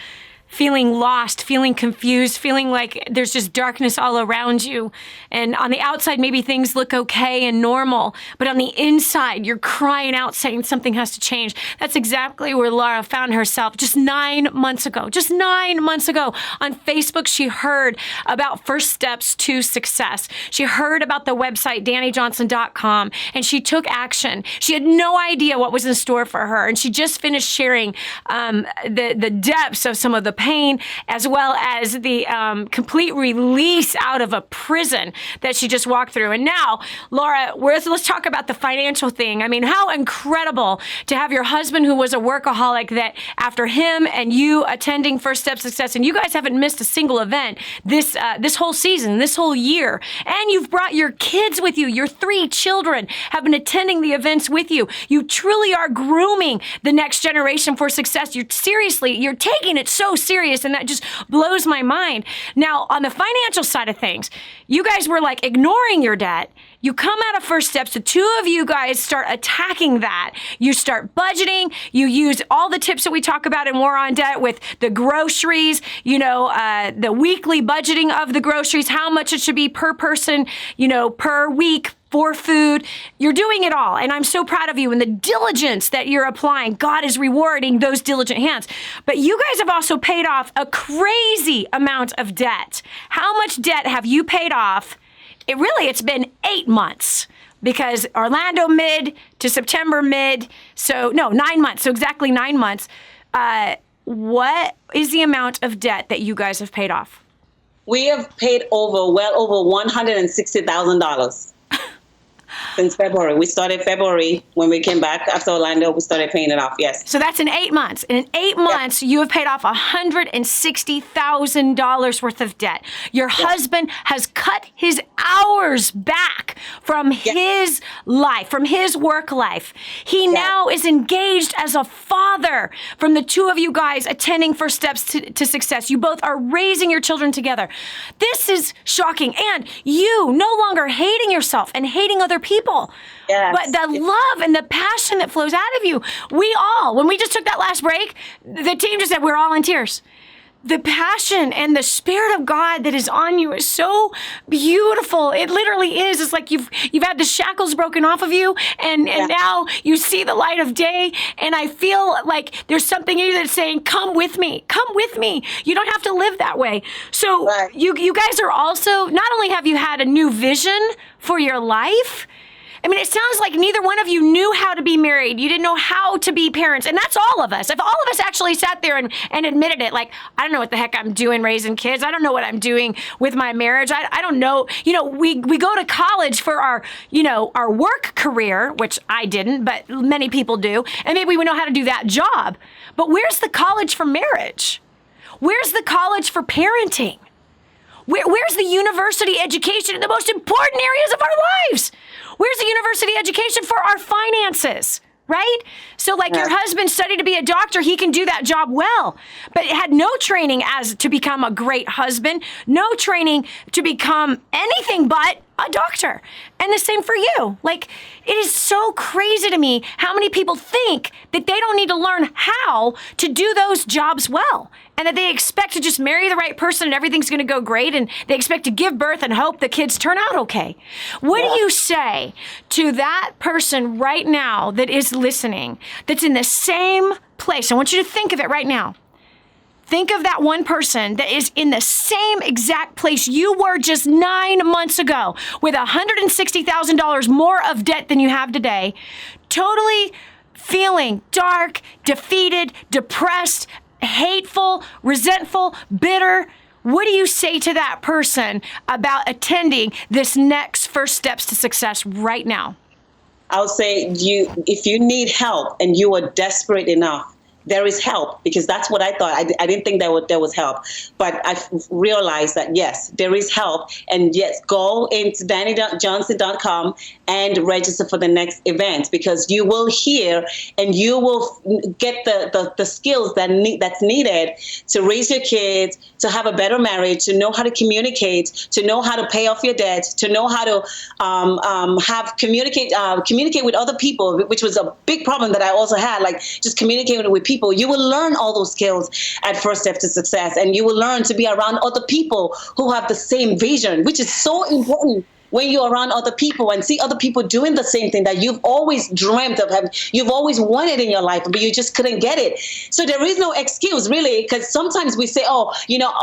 Feeling lost, feeling confused, feeling like there's just darkness all around you. And on the outside, maybe things look okay and normal, but on the inside, you're crying out saying something has to change. That's exactly where Laura found herself just 9 months ago. Just 9 months ago on Facebook, she heard about First Steps to Success. She heard about the website, DaniJohnson.com, and she took action. She had no idea what was in store for her, and she just finished sharing the depths of some of the pain, as well as the complete release out of a prison that she just walked through. And now, Laura, let's talk about the financial thing. I mean, how incredible to have your husband, who was a workaholic, that after him and you attending First Step Success, and you guys haven't missed a single event this whole season, this whole year, and you've brought your kids with you. Your 3 children have been attending the events with you. You truly are grooming the next generation for success. You're taking it so serious, and that just blows my mind. Now, on the financial side of things, you guys were like ignoring your debt. You come out of First Steps, the 2 of you guys start attacking that. You start budgeting. You use all the tips that we talk about in War on Debt with the groceries, the weekly budgeting of the groceries, how much it should be per person, per week, for food. You're doing it all. And I'm so proud of you and the diligence that you're applying. God is rewarding those diligent hands. But you guys have also paid off a crazy amount of debt. How much debt have you paid off? It's been 8 months, because Orlando mid to September mid. 9 months. So exactly 9 months. What is the amount of debt that you guys have paid off? We have paid well over $160,000 since February. We started February when we came back after Orlando. We started paying it off. Yes. So that's in 8 months. And in 8 months, you have paid off $160,000 worth of debt. Your husband has cut his hours back from his life, from his work life. He now is engaged as a father from the two of you guys attending First Steps to Success. You both are raising your children together. This is shocking. And you no longer hating yourself and hating other people. But the love and the passion that flows out of you, we all, when we just took that last break, the team just said we're all in tears. The passion and the Spirit of God that is on you is so beautiful. It literally is. It's like you've had the shackles broken off of you, and now you see the light of day. And I feel like there's something in you that's saying, come with me. Come with me. You don't have to live that way. So you guys are also, not only have you had a new vision for your life, I mean, it sounds like neither one of you knew how to be married. You didn't know how to be parents. And that's all of us. If all of us actually sat there and admitted it, like, I don't know what the heck I'm doing raising kids. I don't know what I'm doing with my marriage. I don't know. You know, we go to college for our work career, which I didn't, but many people do. And maybe we know how to do that job. But where's the college for marriage? Where's the college for parenting? Where's the university education in the most important areas of our lives? Where's the university education for our finances, right? So like your husband studied to be a doctor, he can do that job well, but had no training as to become a great husband, no training to become anything but a doctor. And the same for you. Like, it is so crazy to me how many people think that they don't need to learn how to do those jobs well, and that they expect to just marry the right person and everything's going to go great, and they expect to give birth and hope the kids turn out okay. What do you say to that person right now that is listening, that's in the same place? I want you to think of it right now. Think of that one person that is in the same exact place you were just 9 months ago, with $160,000 more of debt than you have today, totally feeling dark, defeated, depressed, hateful, resentful, bitter. What do you say to that person about attending this next First Steps to Success right now? I'll say, if you need help and you are desperate enough, there is help, because that's what I thought. I didn't think there was help, but I realized that, yes, there is help. And yes, go into DaniJohnson.com and register for the next event, because you will hear and you will get the skills that's needed to raise your kids, to have a better marriage, to know how to communicate, to know how to pay off your debt, to know how to communicate with other people, which was a big problem that I also had, like just communicating with people. You will learn all those skills at First Step to Success, and you will learn to be around other people who have the same vision, which is so important. When you're around other people and see other people doing the same thing that you've always dreamt of, you've always wanted in your life, but you just couldn't get it. So there is no excuse, really, because sometimes we say, oh,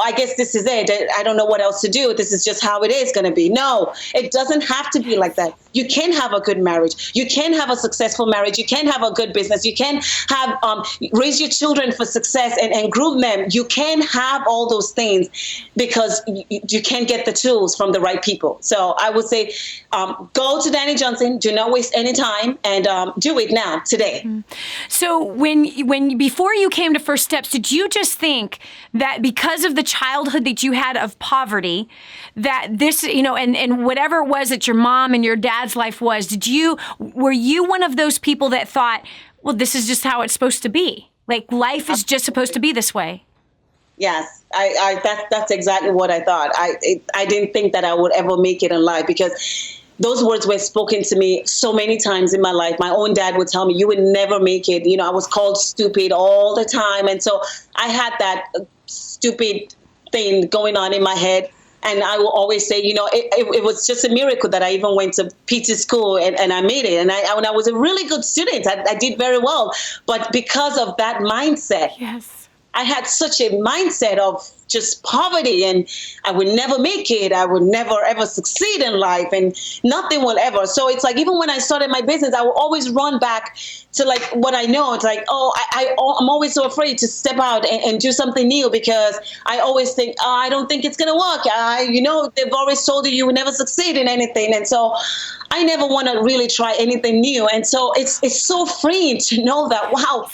I guess this is it. I don't know what else to do. This is just how it is going to be. No, it doesn't have to be like that. You can have a good marriage. You can have a successful marriage. You can have a good business. You can have raise your children for success and groom them. You can have all those things, because you can get the tools from the right people. So I would say, go to Dani Johnson. Do not waste any time, and do it now, today. So when before you came to First Steps, did you just think that because of the childhood that you had of poverty, that this, and whatever it was that your mom and your dad's life was, were you one of those people that thought, well, this is just how it's supposed to be? Like, life is just supposed to be this way? Yes, that's exactly what I thought. I didn't think that I would ever make it in life, because those words were spoken to me so many times in my life. My own dad would tell me, you would never make it. I was called stupid all the time. And so I had that stupid thing going on in my head. And I will always say, it was just a miracle that I even went to PT school and I made it. And I was a really good student. I did very well. But because of that mindset, I had such a mindset of just poverty, and I would never make it. I would never ever succeed in life, and nothing will ever. So it's like, even when I started my business, I will always run back to like what I know. It's like, I'm always so afraid to step out and do something new, because I always think, I don't think it's going to work. They've always told you would never succeed in anything. And so I never want to really try anything new. And so it's so freeing to know that, wow.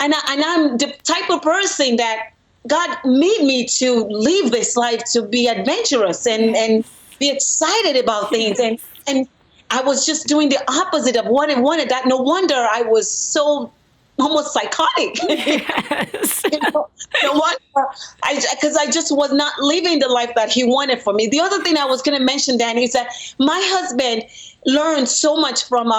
And I'm the type of person that God made me to live this life, to be adventurous and be excited about things. And I was just doing the opposite of what I wanted. That no wonder I was so almost psychotic. Yes. No wonder, because I just was not living the life that he wanted for me. The other thing I was going to mention, Dani, is that my husband learned so much from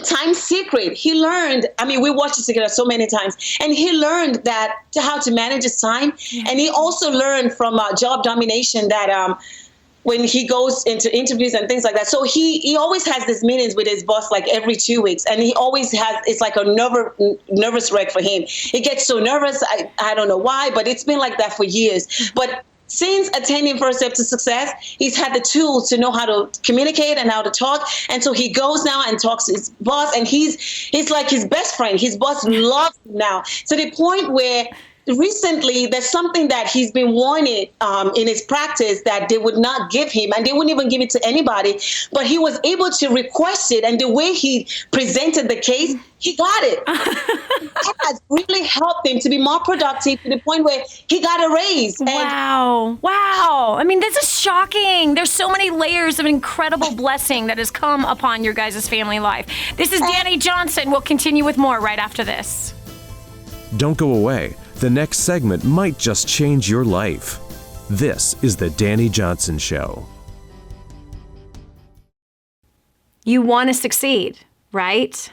Time Secret. He learned, we watched it together so many times, and he learned that how to manage his time. Mm-hmm. And he also learned from Job Domination that when he goes into interviews and things like that. So he always has these meetings with his boss like every 2 weeks, and he always has, it's like a nervous wreck for him. He gets so nervous. I don't know why, but it's been like that for years. But since attending First Step to Success, he's had the tools to know how to communicate and how to talk. And so he goes now and talks to his boss, and he's like his best friend. His boss loves him now, to the point where recently there's something that he's been wanted in his practice that they would not give him, and they wouldn't even give it to anybody, but he was able to request it, and the way he presented the case, he got it. That has really helped him to be more productive, to the point where he got a raise. Wow. This is shocking. There's so many layers of incredible blessing that has come upon your guys' family life. This is Dani Johnson. We'll continue with more right after this. Don't go away. The next segment might just change your life. This is the Dani Johnson Show. You want to succeed, right?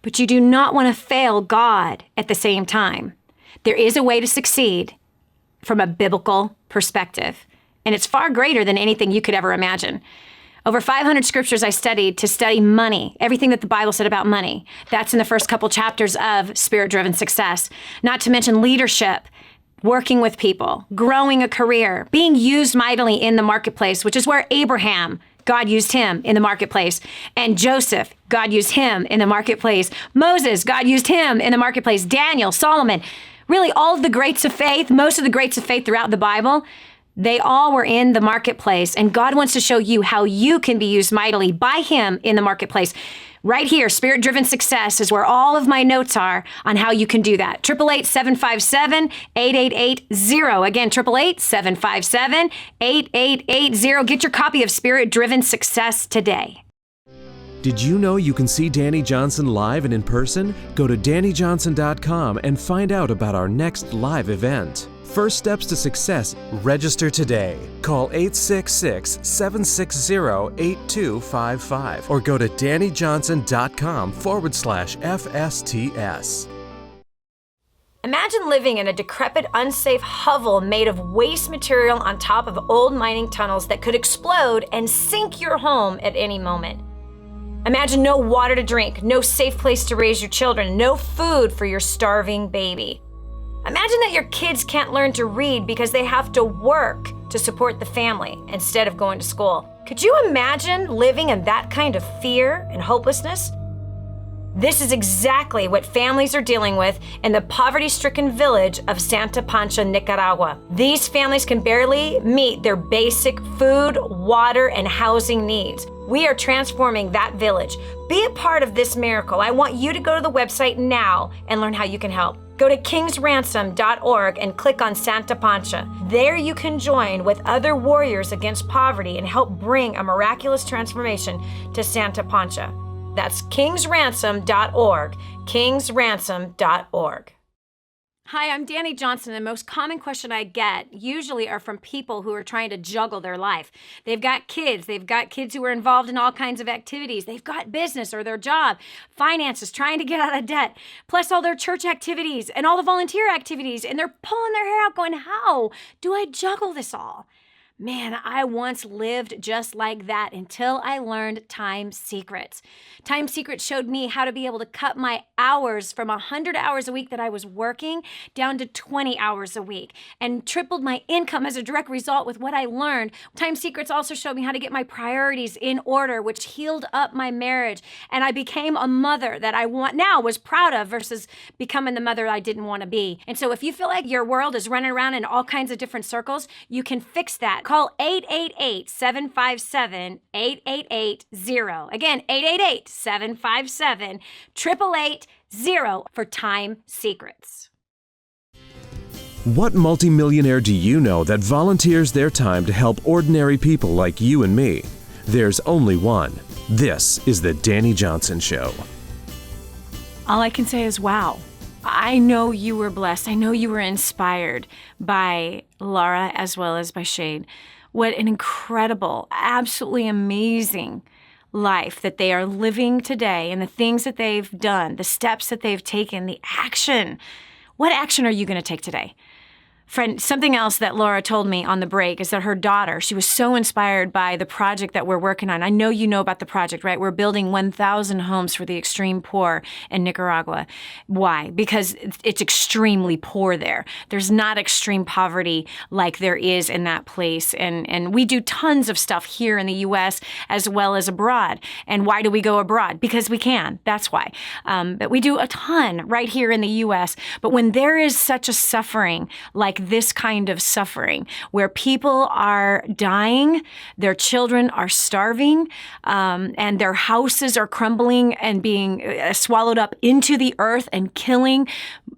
But you do not want to fail God at the same time. There is a way to succeed from a biblical perspective, and it's far greater than anything you could ever imagine. Over 500 scriptures I studied to study money, everything that the Bible said about money. That's in the first couple chapters of Spirit-Driven Success. Not to mention leadership, working with people, growing a career, being used mightily in the marketplace, which is where Abraham, God used him in the marketplace. And Joseph, God used him in the marketplace. Moses, God used him in the marketplace. Daniel, Solomon, really all of the greats of faith, most of the greats of faith throughout the Bible, they all were in the marketplace, and God wants to show you how you can be used mightily by him in the marketplace. Right here, Spirit-Driven Success is where all of my notes are on how you can do that. 888-757-8880. Again, 888-757-8880. Get your copy of Spirit-Driven Success today. Did you know you can see Dani Johnson live and in person? Go to DaniJohnson.com and find out about our next live event. First Steps to Success. Register today. Call 866-760-8255 or go to DaniJohnson.com/FSTS. Imagine living in a decrepit, unsafe hovel made of waste material on top of old mining tunnels that could explode and sink your home at any moment. Imagine no water to drink, no safe place to raise your children, no food for your starving baby. Imagine that your kids can't learn to read because they have to work to support the family instead of going to school. Could you imagine living in that kind of fear and hopelessness? This is exactly what families are dealing with in the poverty-stricken village of Santa Pancha, Nicaragua. These families can barely meet their basic food, water, and housing needs. We are transforming that village. Be a part of this miracle. I want you to go to the website now and learn how you can help. Go to kingsransom.org and click on Santa Pancha. There you can join with other warriors against poverty and help bring a miraculous transformation to Santa Pancha. That's kingsransom.org, kingsransom.org. Hi, I'm Dani Johnson. The most common question I get usually are from people who are trying to juggle their life. They've got kids who are involved in all kinds of activities. They've got business or their job, finances, trying to get out of debt, plus all their church activities and all the volunteer activities, and they're pulling their hair out going, how do I juggle this all? Man, I once lived just like that until I learned Time Secrets. Time Secrets showed me how to be able to cut my hours from 100 hours a week that I was working down to 20 hours a week and tripled my income as a direct result with what I learned. Time Secrets also showed me how to get my priorities in order, which healed up my marriage. And I became a mother that I was proud of versus becoming the mother I didn't want to be. And so if you feel like your world is running around in all kinds of different circles, you can fix that. Call 888-757-8880. Again, 888-757-8880 for Time Secrets. What multimillionaire do you know that volunteers their time to help ordinary people like you and me? There's only one. This is the Dani Johnson Show. All I can say is, wow. I know you were blessed. I know you were inspired by Laura as well as by Shade. What an incredible, absolutely amazing life that they are living today, and the things that they've done, the steps that they've taken, the action. What action are you going to take today? Friend, something else that Laura told me on the break is that her daughter, she was so inspired by the project that we're working on. I know you know about the project, right? We're building 1,000 homes for the extreme poor in Nicaragua. Why? Because it's extremely poor there. There's not extreme poverty like there is in that place. And we do tons of stuff here in the U.S. as well as abroad. And why do we go abroad? Because we can. That's why. But we do a ton right here in the U.S. But when there is such a suffering like this kind of suffering, where people are dying, their children are starving, and their houses are crumbling and being swallowed up into the earth and killing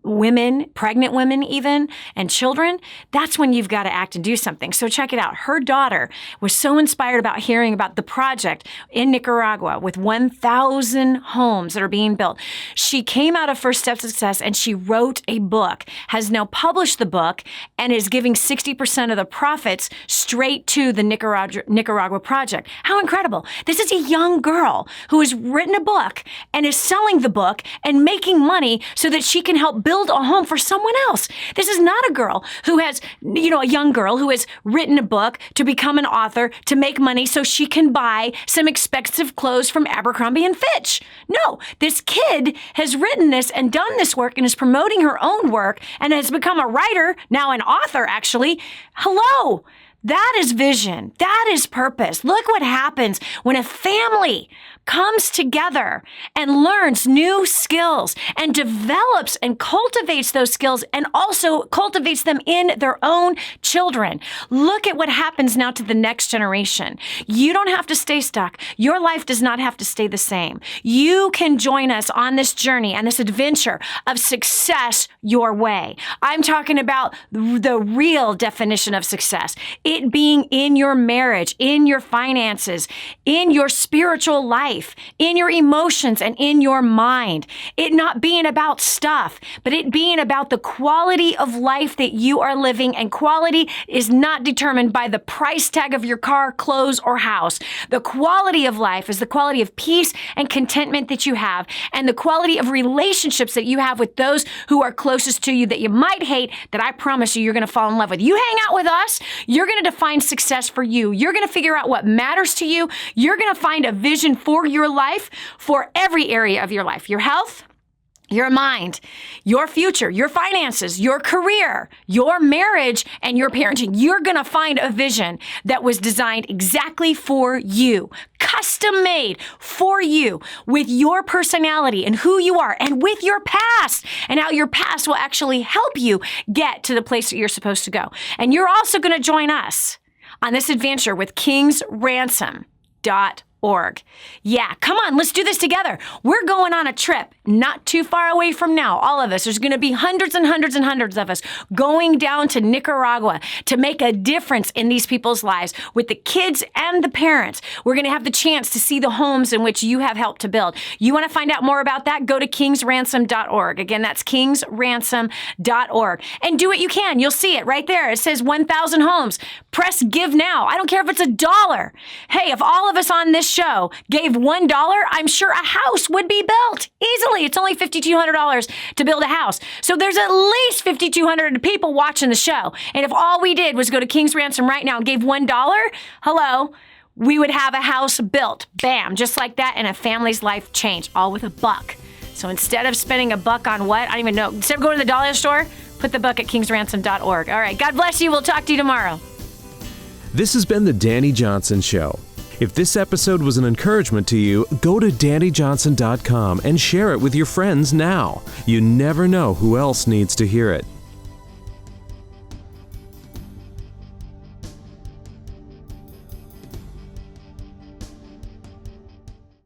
women, pregnant women even, and children, that's when you've got to act and do something. So check it out. Her daughter was so inspired about hearing about the project in Nicaragua with 1,000 homes that are being built. She came out of First Steps to Success and she wrote a book, has now published the book, and is giving 60% of the profits straight to the Nicaragua project. How incredible. This is a young girl who has written a book and is selling the book and making money so that she can help build a home for someone else. This is not a girl who has, a young girl who has written a book to become an author to make money so she can buy some expensive clothes from Abercrombie and Fitch. No, this kid has written this and done this work and is promoting her own work and has become a writer, now an author actually. Hello. That is vision. That is purpose. Look what happens when a family comes together and learns new skills and develops and cultivates those skills and also cultivates them in their own children. Look at what happens now to the next generation. You don't have to stay stuck. Your life does not have to stay the same. You can join us on this journey and this adventure of success your way. I'm talking about the real definition of success. It being in your marriage, in your finances, in your spiritual life, in your emotions, and in your mind. It not being about stuff, but it being about the quality of life that you are living. And quality is not determined by the price tag of your car, clothes, or house. The quality of life is the quality of peace and contentment that you have, and the quality of relationships that you have with those who are closest to you that you might hate, that I promise you're going to fall in love with. You hang out with us, you're going to define success for you. You're going to figure out what matters to you. You're going to find a vision for your life, for every area of your life, your health, your mind, your future, your finances, your career, your marriage, and your parenting. You're going to find a vision that was designed exactly for you, custom made for you, with your personality and who you are, and with your past, and how your past will actually help you get to the place that you're supposed to go. And you're also going to join us on this adventure with kingsransom.org. Yeah, come on, let's do this together. We're going on a trip not too far away from now, all of us. There's going to be hundreds and hundreds and hundreds of us going down to Nicaragua to make a difference in these people's lives with the kids and the parents. We're going to have the chance to see the homes in which you have helped to build. You want to find out more about that? Go to kingsransom.org. Again, that's kingsransom.org. And do what you can. You'll see it right there. It says 1,000 homes. Press give now. I don't care if it's $1. Hey, if all of us on this this show gave $1, I'm sure a house would be built easily. It's only $5,200 to build a house. So there's at least 5,200 people watching the show. And if all we did was go to King's Ransom right now and gave $1, hello, we would have a house built. Bam, just like that, and a family's life changed, all with $1. So instead of spending $1 on what? I don't even know. Instead of going to the dollar store, put the buck at kingsransom.org. All right, God bless you. We'll talk to you tomorrow. This has been the Dani Johnson Show. If this episode was an encouragement to you, go to DaniJohnson.com and share it with your friends now. You never know who else needs to hear it.